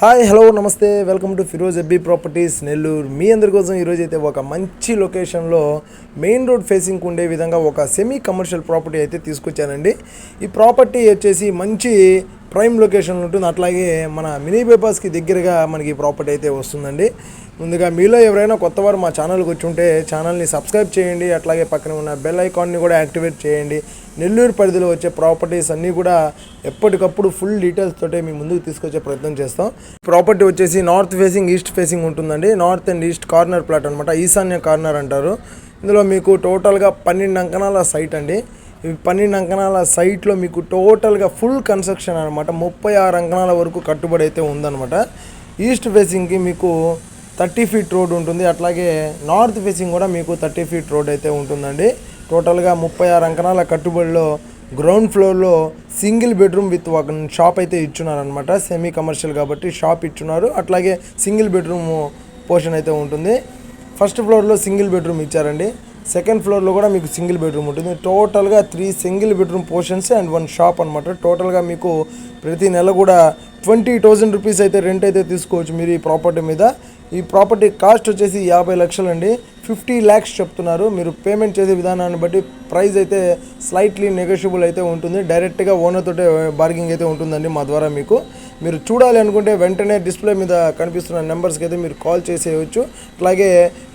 Hi hello నమస్తే welcome to Firoz ఎబ్బీ properties Nellore. మీ అందరి కోసం ఈరోజు అయితే ఒక మంచి లొకేషన్లో మెయిన్ రోడ్ ఫేసింగ్ ఉండే విధంగా ఒక సెమీ కమర్షియల్ ప్రాపర్టీ అయితే తీసుకొచ్చానండి. ఈ ప్రాపర్టీ వచ్చేసి మంచి ప్రైమ్ లొకేషన్ ఉంటుంది, అట్లాగే మన మినీ బైపాస్కి దగ్గరగా మనకి ప్రాపర్టీ అయితే వస్తుందండి. ముందుగా మీలో ఎవరైనా కొత్తవారు మా ఛానల్కి వచ్చి ఉంటే ఛానల్ని సబ్స్క్రైబ్ చేయండి, అట్లాగే పక్కన ఉన్న బెల్ ఐకాన్ని కూడా యాక్టివేట్ చేయండి. నెల్లూరు పరిధిలో వచ్చే ప్రాపర్టీస్ అన్నీ కూడా ఎప్పటికప్పుడు ఫుల్ డీటెయిల్స్ తోటే మీ ముందుకు తీసుకొచ్చే ప్రయత్నం చేస్తాం. ప్రాపర్టీ వచ్చేసి నార్త్ ఫేసింగ్ ఈస్ట్ ఫేసింగ్ ఉంటుందండి. North and east corner plot అనమాట, ఈశాన్య కార్నర్ అంటారు. ఇందులో మీకు టోటల్గా 12 అంకణాల సైట్ అండి. ఈ 12 అంకణాల సైట్లో మీకు టోటల్గా ఫుల్ కన్స్ట్రక్షన్ అనమాట. 36 అంకణాల వరకు కట్టుబడి అయితే ఉందన్నమాట. ఈస్ట్ ఫేసింగ్కి మీకు 30 ఫీట్ రోడ్ ఉంటుంది, అట్లాగే నార్త్ ఫేసింగ్ కూడా మీకు 30 ఫీట్ రోడ్ అయితే ఉంటుందండి. టోటల్గా 36 అంకణాల కట్టుబడిలో గ్రౌండ్ ఫ్లోర్లో సింగిల్ బెడ్రూమ్ విత్ ఒక షాప్ అయితే ఇచ్చున్నారు అనమాట. సెమీ కమర్షియల్ కాబట్టి షాప్ ఇచ్చున్నారు, అట్లాగే సింగిల్ బెడ్రూమ్ పోర్షన్ అయితే ఉంటుంది. ఫస్ట్ ఫ్లోర్లో సింగిల్ బెడ్రూమ్ ఇచ్చారండి. సెకండ్ ఫ్లోర్లో కూడా మీకు సింగిల్ బెడ్రూమ్ ఉంటుంది. టోటల్గా 3 single bedroom portions and 1 shop అనమాట. టోటల్గా మీకు ప్రతి నెల కూడా 20,000 రూపీస్ అయితే రెంట్ అయితే తీసుకోవచ్చు మీరు ఈ ప్రాపర్టీ మీద. ఈ ప్రాపర్టీ కాస్ట్ వచ్చేసి 50 లక్షలు అండి. 50 lakhs చెప్తున్నారు. మీరు పేమెంట్ చేసే విధానాన్ని బట్టి ప్రైస్ అయితే స్లైట్లీ నెగోషియబుల్ అయితే ఉంటుంది. డైరెక్ట్గా ఓనర్ తోటే బార్గింగ్ అయితే ఉంటుందండి మా ద్వారా. మీరు చూడాలి అనుకుంటే వెంటనే డిస్ప్లే మీద కనిపిస్తున్న నెంబర్స్కి అయితే మీరు కాల్ చేసేయచ్చు. అలాగే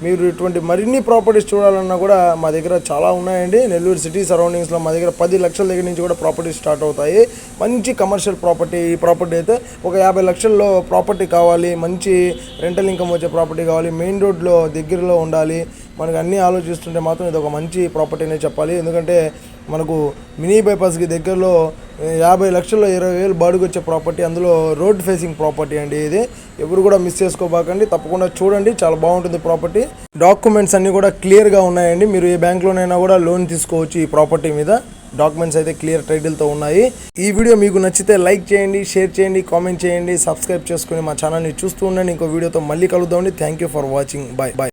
మీరు ఇటువంటి మరిన్ని ప్రాపర్టీస్ చూడాలన్నా కూడా మా దగ్గర చాలా ఉన్నాయండి. నెల్లూరు సిటీ సరౌండింగ్స్లో మా దగ్గర 10 లక్షల దగ్గర నుంచి కూడా ప్రాపర్టీస్ స్టార్ట్ అవుతాయి. మంచి కమర్షియల్ ప్రాపర్టీ. ఈ ప్రాపర్టీ అయితే ఒక 50 లక్షల్లో ప్రాపర్టీ కావాలి, మంచి రెంటల్ ఇన్కమ్ వచ్చే ప్రాపర్టీ కావాలి, మెయిన్ రోడ్లో దగ్గరలో ఉండాలి, మనకు అన్నీ ఆలోచిస్తుంటే మాత్రం ఇది ఒక మంచి ప్రాపర్టీనే చెప్పాలి. ఎందుకంటే మనకు మినీ బైపాస్కి దగ్గరలో 50 లక్షల్లో 20,000 బాడుగు వచ్చే ప్రాపర్టీ, అందులో రోడ్ ఫేసింగ్ ప్రాపర్టీ అండి. ఇది ఎవరు కూడా మిస్ చేసుకోబాకండి, తప్పకుండా చూడండి, చాలా బాగుంటుంది ప్రాపర్టీ. డాక్యుమెంట్స్ అన్నీ కూడా క్లియర్గా ఉన్నాయండి. మీరు ఏ బ్యాంక్లోనైనా కూడా లోన్ తీసుకోవచ్చు ఈ ప్రాపర్టీ మీద. డాక్యుమెంట్స్ అయితే క్లియర్ టైటిల్తో ఉన్నాయి. ఈ వీడియో మీకు నచ్చితే లైక్ చేయండి, షేర్ చేయండి, కామెంట్ చేయండి, సబ్స్క్రైబ్ చేసుకుని మా ఛానల్ని చూస్తూ ఉండండి. ఇంకో వీడియోతో మళ్ళీ కలుద్దామండి. Thank you for watching. Bye.